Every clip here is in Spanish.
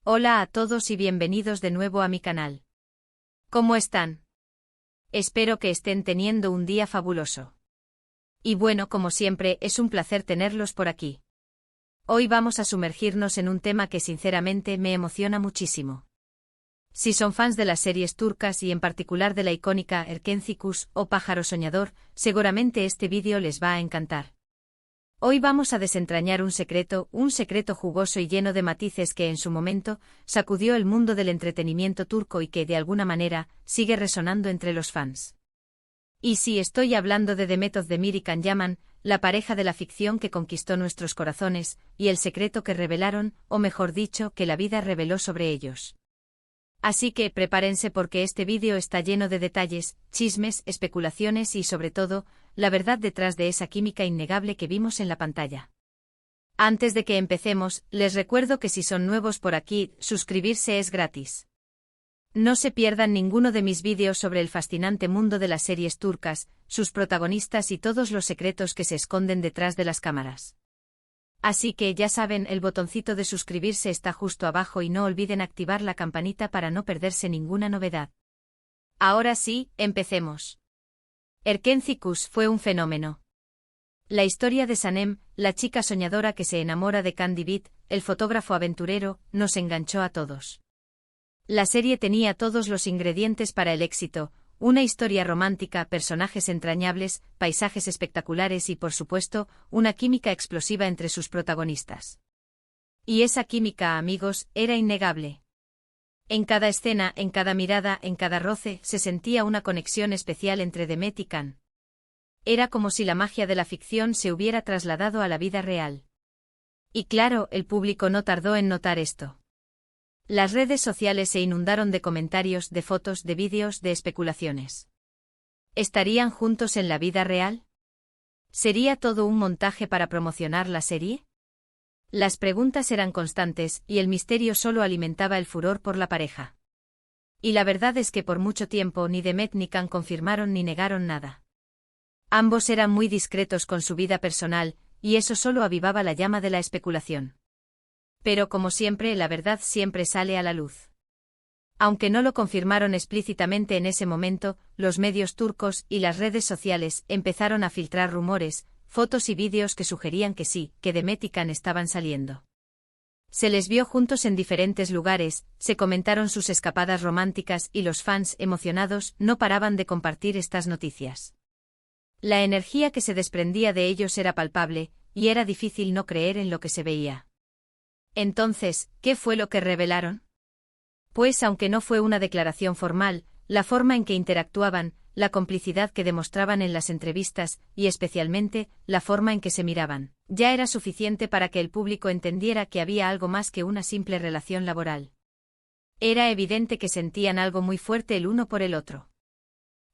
Hola a todos y bienvenidos de nuevo a mi canal. ¿Cómo están? Espero que estén teniendo un día fabuloso. Y bueno, como siempre, es un placer tenerlos por aquí. Hoy vamos a sumergirnos en un tema que sinceramente me emociona muchísimo. Si son fans de las series turcas y en particular de la icónica Erkenci o Pájaro Soñador, seguramente este vídeo les va a encantar. Hoy vamos a desentrañar un secreto jugoso y lleno de matices que en su momento sacudió el mundo del entretenimiento turco y que de alguna manera sigue resonando entre los fans. Y sí, estoy hablando de Demet Özdemir y Can Yaman, la pareja de la ficción que conquistó nuestros corazones, y el secreto que revelaron, o mejor dicho, que la vida reveló sobre ellos. Así que prepárense porque este vídeo está lleno de detalles, chismes, especulaciones y sobre todo, la verdad detrás de esa química innegable que vimos en la pantalla. Antes de que empecemos, les recuerdo que si son nuevos por aquí, suscribirse es gratis. No se pierdan ninguno de mis vídeos sobre el fascinante mundo de las series turcas, sus protagonistas y todos los secretos que se esconden detrás de las cámaras. Así que ya saben, el botoncito de suscribirse está justo abajo y no olviden activar la campanita para no perderse ninguna novedad. Ahora sí, empecemos. Erkenci fue un fenómeno. La historia de Sanem, la chica soñadora que se enamora de Can Divit, el fotógrafo aventurero, nos enganchó a todos. La serie tenía todos los ingredientes para el éxito: una historia romántica, personajes entrañables, paisajes espectaculares y, por supuesto, una química explosiva entre sus protagonistas. Y esa química, amigos, era innegable. En cada escena, en cada mirada, en cada roce, se sentía una conexión especial entre Demet y Can. Era como si la magia de la ficción se hubiera trasladado a la vida real. Y claro, el público no tardó en notar esto. Las redes sociales se inundaron de comentarios, de fotos, de vídeos, de especulaciones. ¿Estarían juntos en la vida real? ¿Sería todo un montaje para promocionar la serie? Las preguntas eran constantes, y el misterio solo alimentaba el furor por la pareja. Y la verdad es que por mucho tiempo ni Demet ni Can confirmaron ni negaron nada. Ambos eran muy discretos con su vida personal, y eso solo avivaba la llama de la especulación. Pero como siempre, la verdad siempre sale a la luz. Aunque no lo confirmaron explícitamente en ese momento, los medios turcos y las redes sociales empezaron a filtrar rumores, fotos y vídeos que sugerían que sí, que Demet y Can estaban saliendo. Se les vio juntos en diferentes lugares, se comentaron sus escapadas románticas y los fans, emocionados, no paraban de compartir estas noticias. La energía que se desprendía de ellos era palpable, y era difícil no creer en lo que se veía. Entonces, ¿qué fue lo que revelaron? Pues aunque no fue una declaración formal, la forma en que interactuaban, la complicidad que demostraban en las entrevistas, y especialmente, la forma en que se miraban, ya era suficiente para que el público entendiera que había algo más que una simple relación laboral. Era evidente que sentían algo muy fuerte el uno por el otro.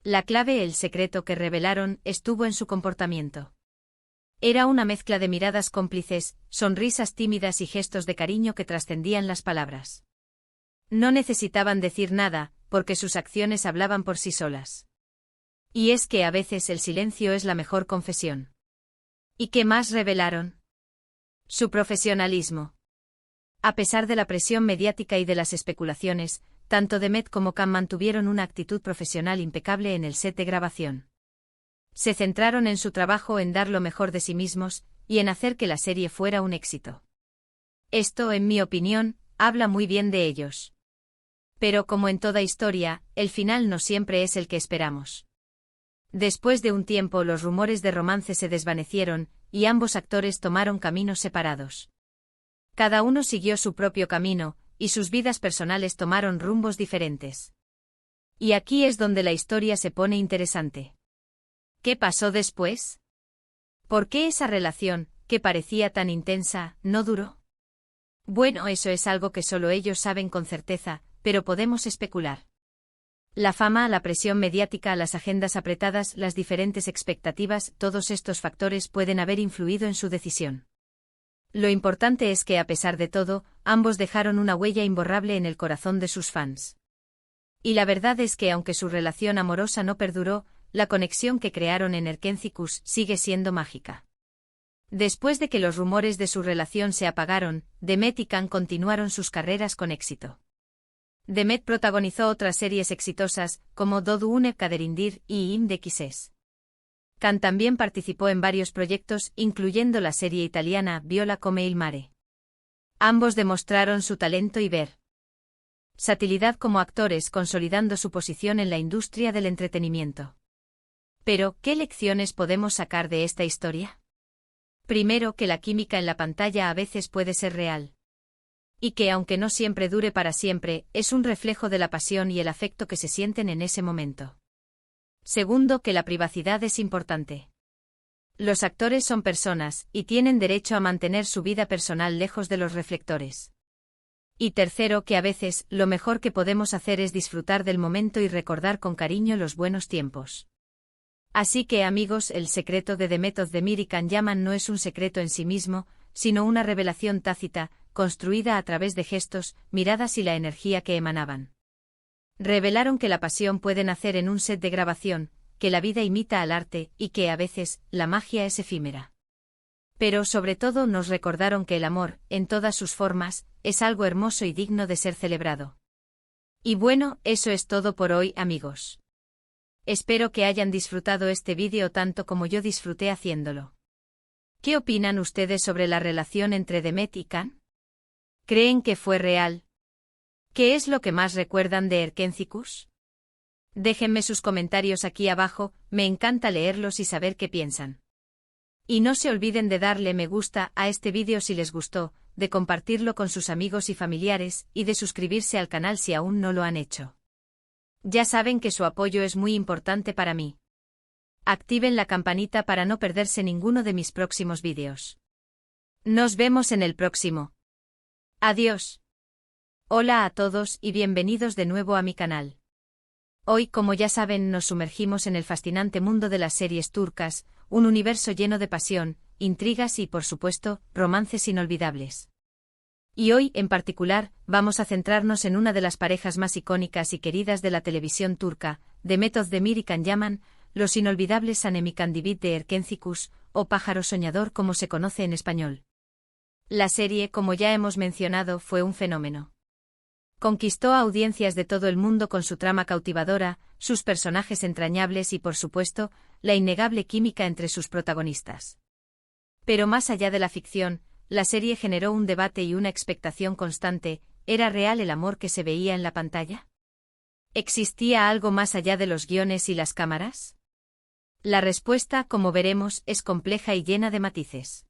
La clave, el secreto que revelaron, estuvo en su comportamiento. Era una mezcla de miradas cómplices, sonrisas tímidas y gestos de cariño que trascendían las palabras. No necesitaban decir nada, porque sus acciones hablaban por sí solas. Y es que a veces el silencio es la mejor confesión. ¿Y qué más revelaron? Su profesionalismo. A pesar de la presión mediática y de las especulaciones, tanto Demet como Can mantuvieron una actitud profesional impecable en el set de grabación. Se centraron en su trabajo, en dar lo mejor de sí mismos, y en hacer que la serie fuera un éxito. Esto, en mi opinión, habla muy bien de ellos. Pero como en toda historia, el final no siempre es el que esperamos. Después de un tiempo los rumores de romance se desvanecieron, y ambos actores tomaron caminos separados. Cada uno siguió su propio camino, y sus vidas personales tomaron rumbos diferentes. Y aquí es donde la historia se pone interesante. ¿Qué pasó después? ¿Por qué esa relación, que parecía tan intensa, no duró? Bueno, eso es algo que solo ellos saben con certeza, pero podemos especular. La fama, la presión mediática, las agendas apretadas, las diferentes expectativas, todos estos factores pueden haber influido en su decisión. Lo importante es que a pesar de todo, ambos dejaron una huella imborrable en el corazón de sus fans. Y la verdad es que aunque su relación amorosa no perduró, la conexión que crearon en Erkenci sigue siendo mágica. Después de que los rumores de su relación se apagaron, Demet y Can continuaron sus carreras con éxito. Demet protagonizó otras series exitosas, como Dodu Une Kaderindir y Im de Kisses. Can también participó en varios proyectos, incluyendo la serie italiana Viola come il mare. Ambos demostraron su talento y versatilidad como actores, consolidando su posición en la industria del entretenimiento. Pero, ¿qué lecciones podemos sacar de esta historia? Primero, que la química en la pantalla a veces puede ser real. Y que, aunque no siempre dure para siempre, es un reflejo de la pasión y el afecto que se sienten en ese momento. Segundo, que la privacidad es importante. Los actores son personas, y tienen derecho a mantener su vida personal lejos de los reflectores. Y tercero, que a veces, lo mejor que podemos hacer es disfrutar del momento y recordar con cariño los buenos tiempos. Así que, amigos, el secreto de Demet Özdemir y Can Yaman no es un secreto en sí mismo, sino una revelación tácita, construida a través de gestos, miradas y la energía que emanaban. Revelaron que la pasión puede nacer en un set de grabación, que la vida imita al arte y que, a veces, la magia es efímera. Pero sobre todo nos recordaron que el amor, en todas sus formas, es algo hermoso y digno de ser celebrado. Y bueno, eso es todo por hoy, amigos. Espero que hayan disfrutado este vídeo tanto como yo disfruté haciéndolo. ¿Qué opinan ustedes sobre la relación entre Demet y Can? ¿Creen que fue real? ¿Qué es lo que más recuerdan de Erkencikus? Déjenme sus comentarios aquí abajo, me encanta leerlos y saber qué piensan. Y no se olviden de darle me gusta a este vídeo si les gustó, de compartirlo con sus amigos y familiares, y de suscribirse al canal si aún no lo han hecho. Ya saben que su apoyo es muy importante para mí. Activen la campanita para no perderse ninguno de mis próximos vídeos. Nos vemos en el próximo. Adiós. Hola a todos y bienvenidos de nuevo a mi canal. Hoy, como ya saben, nos sumergimos en el fascinante mundo de las series turcas, un universo lleno de pasión, intrigas y, por supuesto, romances inolvidables. Y hoy, en particular, vamos a centrarnos en una de las parejas más icónicas y queridas de la televisión turca, Demet Özdemir y Can Yaman, los inolvidables Sanem y Candivit de Erkencikus, o Pájaro Soñador como se conoce en español. La serie, como ya hemos mencionado, fue un fenómeno. Conquistó a audiencias de todo el mundo con su trama cautivadora, sus personajes entrañables y, por supuesto, la innegable química entre sus protagonistas. Pero más allá de la ficción, la serie generó un debate y una expectación constante. ¿Era real el amor que se veía en la pantalla? ¿Existía algo más allá de los guiones y las cámaras? La respuesta, como veremos, es compleja y llena de matices.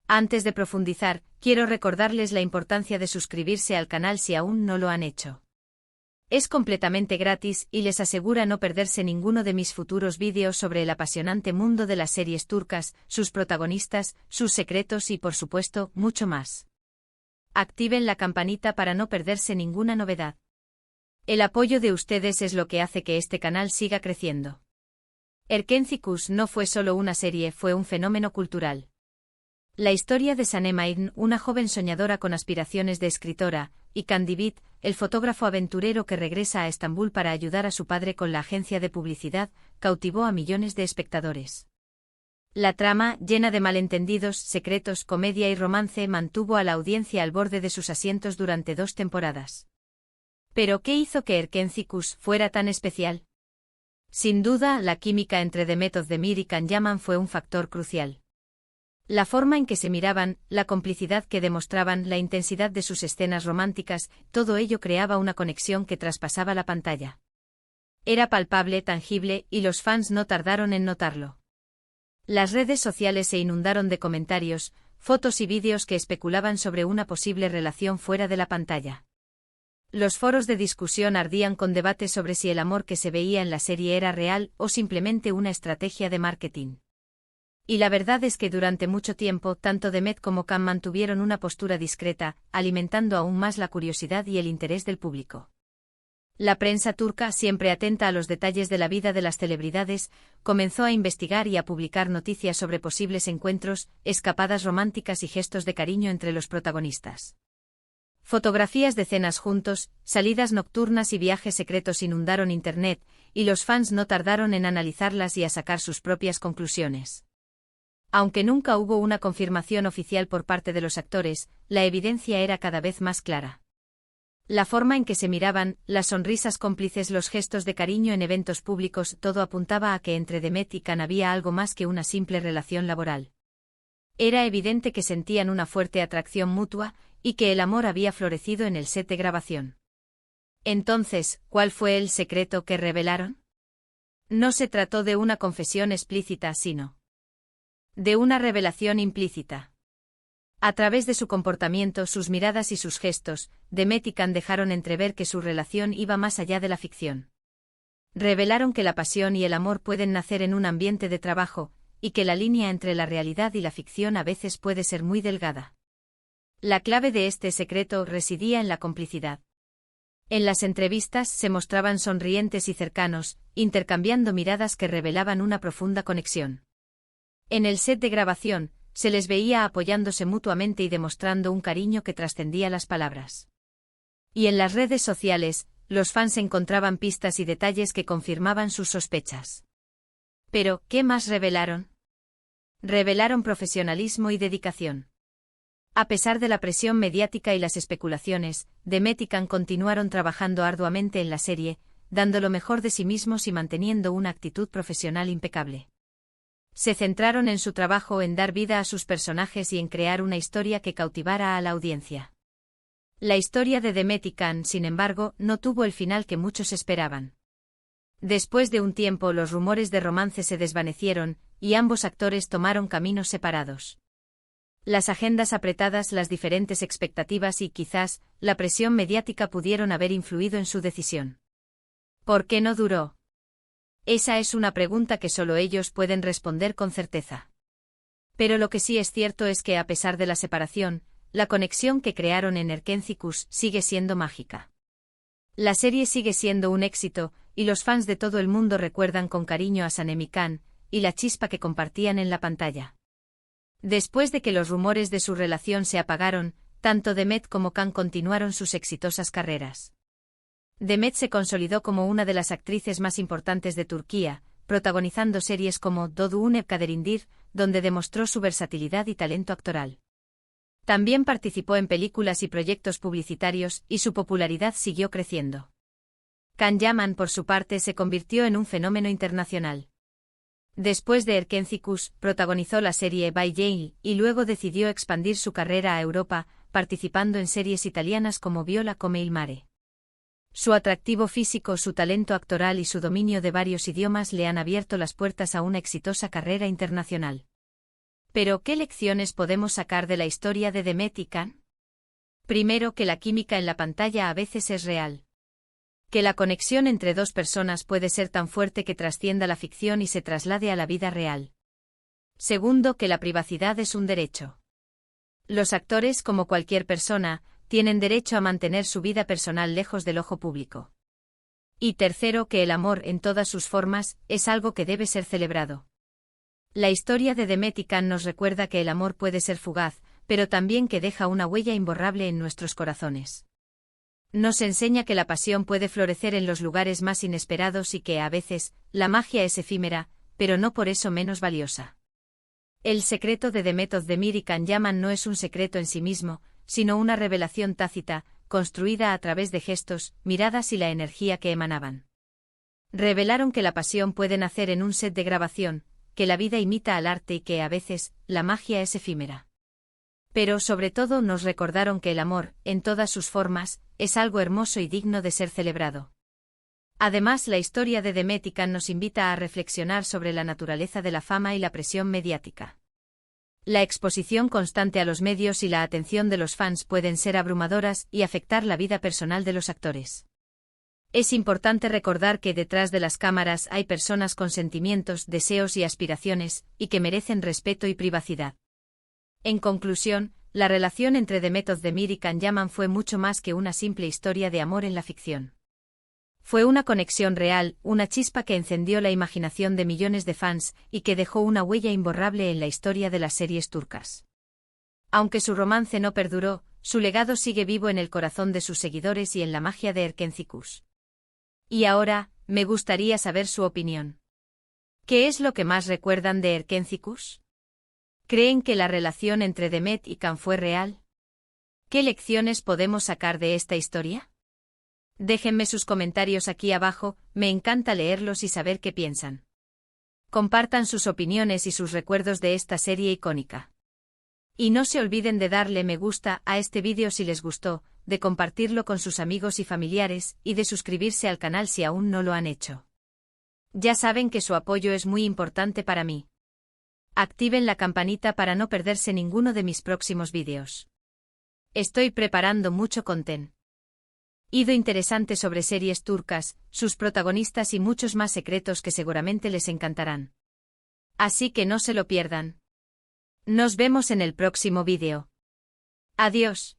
Antes de profundizar, quiero recordarles la importancia de suscribirse al canal si aún no lo han hecho. Es completamente gratis y les asegura no perderse ninguno de mis futuros vídeos sobre el apasionante mundo de las series turcas, sus protagonistas, sus secretos y, por supuesto, mucho más. Activen la campanita para no perderse ninguna novedad. El apoyo de ustedes es lo que hace que este canal siga creciendo. Erkencikus no fue solo una serie, fue un fenómeno cultural. La historia de Sanem Aydin, una joven soñadora con aspiraciones de escritora, y Candivit, el fotógrafo aventurero que regresa a Estambul para ayudar a su padre con la agencia de publicidad, cautivó a millones de espectadores. La trama, llena de malentendidos, secretos, comedia y romance, mantuvo a la audiencia al borde de sus asientos durante 2 temporadas. ¿Pero qué hizo que Erkencikus fuera tan especial? Sin duda, la química entre Demet Özdemir y Can Yaman fue un factor crucial. La forma en que se miraban, la complicidad que demostraban, la intensidad de sus escenas románticas, todo ello creaba una conexión que traspasaba la pantalla. Era palpable, tangible, y los fans no tardaron en notarlo. Las redes sociales se inundaron de comentarios, fotos y vídeos que especulaban sobre una posible relación fuera de la pantalla. Los foros de discusión ardían con debates sobre si el amor que se veía en la serie era real o simplemente una estrategia de marketing. Y la verdad es que durante mucho tiempo tanto Demet como Can mantuvieron una postura discreta, alimentando aún más la curiosidad y el interés del público. La prensa turca, siempre atenta a los detalles de la vida de las celebridades, comenzó a investigar y a publicar noticias sobre posibles encuentros, escapadas románticas y gestos de cariño entre los protagonistas. Fotografías de cenas juntos, salidas nocturnas y viajes secretos inundaron Internet, y los fans no tardaron en analizarlas y a sacar sus propias conclusiones. Aunque nunca hubo una confirmación oficial por parte de los actores, la evidencia era cada vez más clara. La forma en que se miraban, las sonrisas cómplices, los gestos de cariño en eventos públicos, todo apuntaba a que entre Demet y Can había algo más que una simple relación laboral. Era evidente que sentían una fuerte atracción mutua, y que el amor había florecido en el set de grabación. Entonces, ¿cuál fue el secreto que revelaron? No se trató de una confesión explícita, sino de una revelación implícita. A través de su comportamiento, sus miradas y sus gestos, Demet y Can dejaron entrever que su relación iba más allá de la ficción. Revelaron que la pasión y el amor pueden nacer en un ambiente de trabajo, y que la línea entre la realidad y la ficción a veces puede ser muy delgada. La clave de este secreto residía en la complicidad. En las entrevistas se mostraban sonrientes y cercanos, intercambiando miradas que revelaban una profunda conexión. En el set de grabación, se les veía apoyándose mutuamente y demostrando un cariño que trascendía las palabras. Y en las redes sociales, los fans encontraban pistas y detalles que confirmaban sus sospechas. Pero, ¿qué más revelaron? Revelaron profesionalismo y dedicación. A pesar de la presión mediática y las especulaciones, Demet y Can continuaron trabajando arduamente en la serie, dando lo mejor de sí mismos y manteniendo una actitud profesional impecable. Se centraron en su trabajo, en dar vida a sus personajes y en crear una historia que cautivara a la audiencia. La historia de Demet y Can, sin embargo, no tuvo el final que muchos esperaban. Después de un tiempo, los rumores de romance se desvanecieron, y ambos actores tomaron caminos separados. Las agendas apretadas, las diferentes expectativas y, quizás, la presión mediática pudieron haber influido en su decisión. ¿Por qué no duró? Esa es una pregunta que solo ellos pueden responder con certeza. Pero lo que sí es cierto es que, a pesar de la separación, la conexión que crearon en Erkénzicus sigue siendo mágica. La serie sigue siendo un éxito, y los fans de todo el mundo recuerdan con cariño a Sanem y Can, y la chispa que compartían en la pantalla. Después de que los rumores de su relación se apagaron, tanto Demet como Can continuaron sus exitosas carreras. Demet se consolidó como una de las actrices más importantes de Turquía, protagonizando series como Doğduğun Kaderindir, donde demostró su versatilidad y talento actoral. También participó en películas y proyectos publicitarios, y su popularidad siguió creciendo. Can Yaman, por su parte, se convirtió en un fenómeno internacional. Después de Erkénzicus, protagonizó la serie By Jane, y luego decidió expandir su carrera a Europa, participando en series italianas como Viola come il mare. Su atractivo físico, su talento actoral y su dominio de varios idiomas le han abierto las puertas a una exitosa carrera internacional. Pero, ¿qué lecciones podemos sacar de la historia de Demet y Can? Primero, que la química en la pantalla a veces es real. Que la conexión entre dos personas puede ser tan fuerte que trascienda la ficción y se traslade a la vida real. Segundo, que la privacidad es un derecho. Los actores, como cualquier persona, tienen derecho a mantener su vida personal lejos del ojo público. Y tercero, que el amor, en todas sus formas, es algo que debe ser celebrado. La historia de Demet y Can nos recuerda que el amor puede ser fugaz, pero también que deja una huella imborrable en nuestros corazones. Nos enseña que la pasión puede florecer en los lugares más inesperados y que, a veces, la magia es efímera, pero no por eso menos valiosa. El secreto de Demet Özdemir y Can Yaman no es un secreto en sí mismo, sino una revelación tácita, construida a través de gestos, miradas y la energía que emanaban. Revelaron que la pasión puede nacer en un set de grabación, que la vida imita al arte y que, a veces, la magia es efímera. Pero, sobre todo, nos recordaron que el amor, en todas sus formas, es algo hermoso y digno de ser celebrado. Además, la historia de Demet y Can nos invita a reflexionar sobre la naturaleza de la fama y la presión mediática. La exposición constante a los medios y la atención de los fans pueden ser abrumadoras y afectar la vida personal de los actores. Es importante recordar que detrás de las cámaras hay personas con sentimientos, deseos y aspiraciones, y que merecen respeto y privacidad. En conclusión, la relación entre Demet Özdemir y Can Yaman fue mucho más que una simple historia de amor en la ficción. Fue una conexión real, una chispa que encendió la imaginación de millones de fans y que dejó una huella imborrable en la historia de las series turcas. Aunque su romance no perduró, su legado sigue vivo en el corazón de sus seguidores y en la magia de Erkénzicus. Y ahora, me gustaría saber su opinión. ¿Qué es lo que más recuerdan de Erkénzicus? ¿Creen que la relación entre Demet y Can fue real? ¿Qué lecciones podemos sacar de esta historia? Déjenme sus comentarios aquí abajo, me encanta leerlos y saber qué piensan. Compartan sus opiniones y sus recuerdos de esta serie icónica. Y no se olviden de darle me gusta a este vídeo si les gustó, de compartirlo con sus amigos y familiares, y de suscribirse al canal si aún no lo han hecho. Ya saben que su apoyo es muy importante para mí. Activen la campanita para no perderse ninguno de mis próximos vídeos. Estoy preparando mucho contenido interesante sobre series turcas, sus protagonistas y muchos más secretos que seguramente les encantarán. Así que no se lo pierdan. Nos vemos en el próximo vídeo. Adiós.